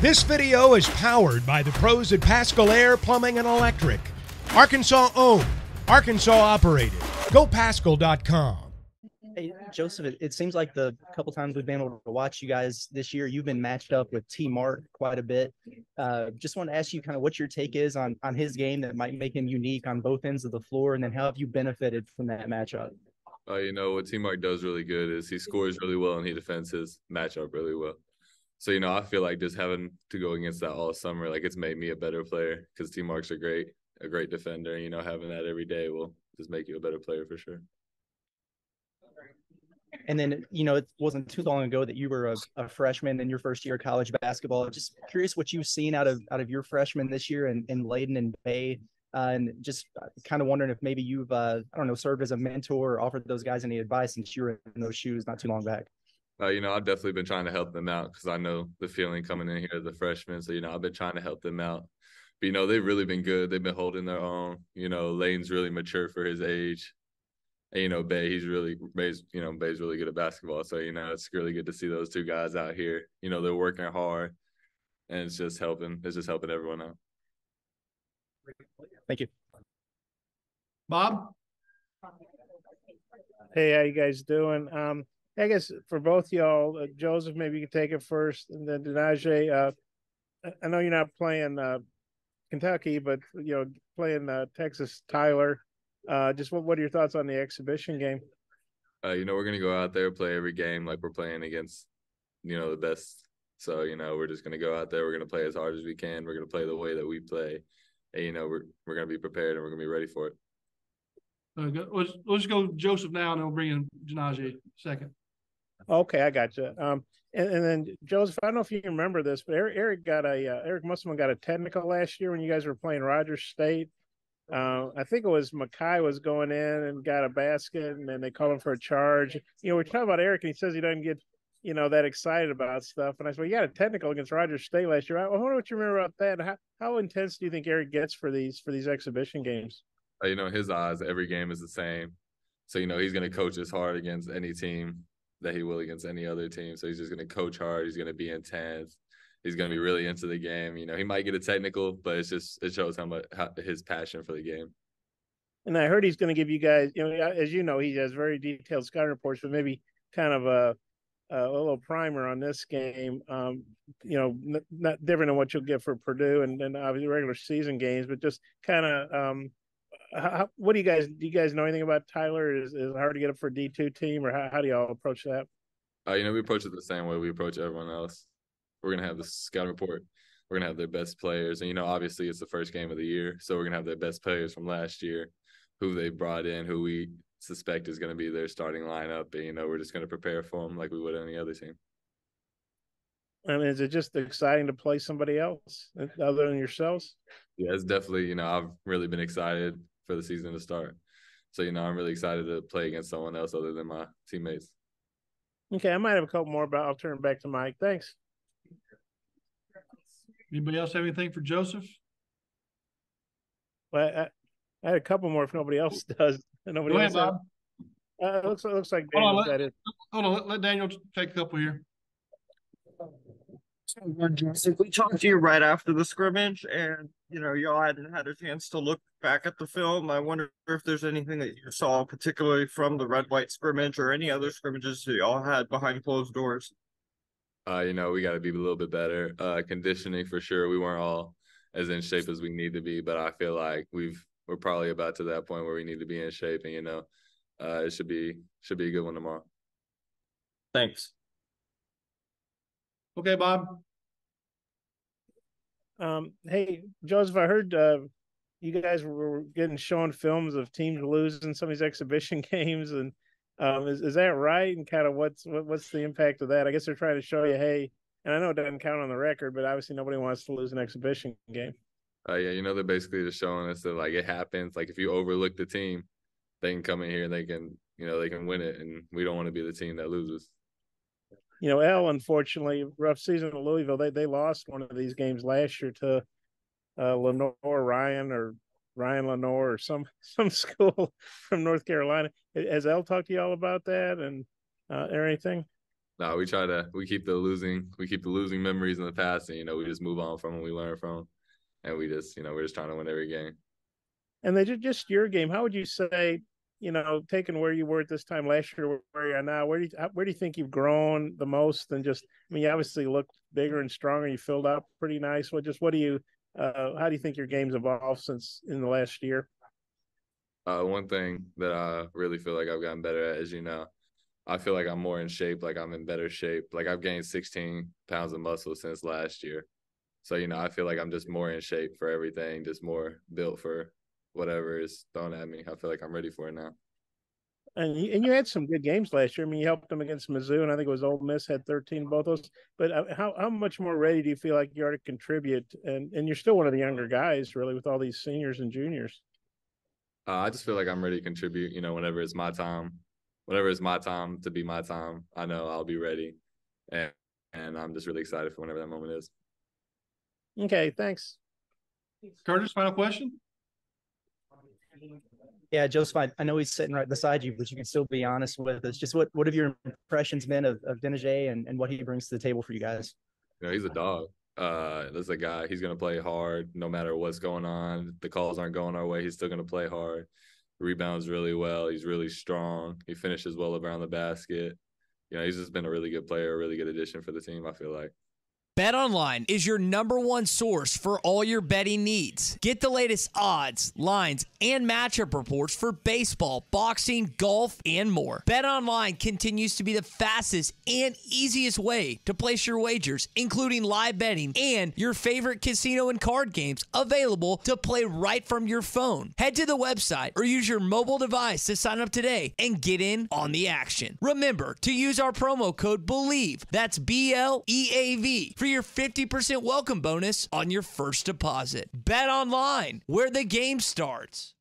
This video is powered by the pros at Pascal Air Plumbing and Electric. Arkansas owned, Arkansas operated. GoPascal.com. Hey, Joseph, it seems like the couple times we've been able to watch you guys this year, you've been matched up with T. Mark quite a bit. Just want to ask you kind of what your take is on his game that might make him unique on both ends of the floor, and then how have you benefited from that matchup? What T. Mark does really good is he scores really well and he defends his matchup really well. So, I feel like just having to go against that all summer, like it's made me a better player because T. Mark's a great defender. Having that every day will just make you a better player for sure. And then, it wasn't too long ago that you were a freshman in your first year of college basketball. Just curious what you've seen out of your freshmen this year in Layden and Bay. And just kind of wondering if maybe you've, served as a mentor or offered those guys any advice since you were in those shoes not too long back. I've definitely been trying to help them out because I know the feeling coming in here as a freshman. So, I've been trying to help them out. But, they've really been good. They've been holding their own. Lane's really mature for his age. And, Bay's really good at basketball. So, it's really good to see those two guys out here. They're working hard, and it's just helping everyone out. Thank you. Bob? Hey, how you guys doing? I guess for both y'all, Joseph, maybe you can take it first, and then Denaje. I know you're not playing Kentucky, but playing Texas. Tyler, just what are your thoughts on the exhibition game? We're gonna go out there, play every game like we're playing against, the best. So we're just gonna go out there. We're gonna play as hard as we can. We're gonna play the way that we play, and we're gonna be prepared and we're gonna be ready for it. Let's just go Joseph now, and then we'll bring in Denaje second. Okay, I got you. And then Joseph, I don't know if you remember this, but Eric Musselman got a technical last year when you guys were playing Rogers State. I think it was Mackay was going in and got a basket, and then they called him for a charge. We're talking about Eric, and he says he doesn't get that excited about stuff. And I said, well, you got a technical against Rogers State last year. I wonder what you remember about that. How intense do you think Eric gets for these exhibition games? His eyes, every game is the same. So, he's going to coach as hard against any team that he will against any other team. So he's just going to coach hard. He's going to be intense. He's going to be really into the game. He might get a technical, but it shows how his passion for the game. And I heard he's going to give you guys, as you know, he has very detailed scouting reports, but maybe kind of a little primer on this game. Not different than what you'll get for Purdue and obviously regular season games, but just kind of what do you guys know anything about Tyler? Is it hard to get up for a D2 team, or how do y'all approach that? We approach it the same way we approach everyone else. We're going to have the scout report. We're going to have their best players. And, obviously it's the first game of the year. So we're going to have their best players from last year, who they brought in, who we suspect is going to be their starting lineup. And, we're just going to prepare for them like we would any other team. I mean, is it just exciting to play somebody else other than yourselves? Yeah, it's definitely, I've really been excited for the season to start. So, I'm really excited to play against someone else other than my teammates. Okay, I might have a couple more, but I'll turn it back to Mike. Thanks. Anybody else have anything for Joseph? Well, I had a couple more if nobody else does. Go ahead, Bob. It looks like Daniel said it. Hold on, let Daniel take a couple here. We talked to you right after the scrimmage, and y'all hadn't had a chance to look back at the film. I wonder if there's anything that you saw, particularly from the red-white scrimmage or any other scrimmages that y'all had behind closed doors. We got to be a little bit better. Conditioning for sure. We weren't all as in shape as we need to be, but I feel like we're probably about to that point where we need to be in shape, and it should be a good one tomorrow. Thanks. Okay, Bob. Hey, Joseph, I heard you guys were shown films of teams losing some of these exhibition games, and is that right? And kind of what's the impact of that? I guess they're trying to show you, hey, and I know it doesn't count on the record, but obviously nobody wants to lose an exhibition game. Yeah, they're basically just showing us that like it happens. Like if you overlook the team, they can come in here and they can win it, and we don't want to be the team that loses. Unfortunately, rough season at Louisville. They lost one of these games last year to Ryan Lenore or some school from North Carolina. Has L talked to y'all about that and or anything? No, we keep the losing memories in the past, and we just move on from them, we learn from them, and we're just trying to win every game. And then just your game, how would you say, taking where you were at this time last year, where you are now, where do you think you've grown the most? And you obviously look bigger and stronger. You filled out pretty nice. How do you think your game's evolved since in the last year? One thing that I really feel like I've gotten better at is, I feel like I'm more in shape, like I'm in better shape. Like I've gained 16 pounds of muscle since last year. So, I feel like I'm just more in shape for everything, just more built for whatever is thrown at me. I feel like I'm ready for it now. And you had some good games last year. I mean, you helped them against Mizzou, and I think it was Ole Miss had 13 both those. But how much more ready do you feel like you are to contribute? And you're still one of the younger guys, really, with all these seniors and juniors. I just feel like I'm ready to contribute. Whenever it's my time to be my time, I know I'll be ready, and I'm just really excited for whenever that moment is. Okay, thanks. Curtis, final question. Yeah, Joseph, I know he's sitting right beside you, but you can still be honest with us. Just what have your impressions been of Deneje and what he brings to the table for you guys? He's a dog. This is a guy. He's going to play hard no matter what's going on. The calls aren't going our way. He's still going to play hard. Rebounds really well. He's really strong. He finishes well around the basket. He's just been a really good player, a really good addition for the team, I feel like. BetOnline is your #1 source for all your betting needs. Get the latest odds, lines, and matchup reports for baseball, boxing, golf, and more. BetOnline continues to be the fastest and easiest way to place your wagers, including live betting and your favorite casino and card games available to play right from your phone. Head to the website or use your mobile device to sign up today and get in on the action. Remember to use our promo code BELIEVE, that's BLEAV, for your 50% welcome bonus on your first deposit. Bet online, where the game starts.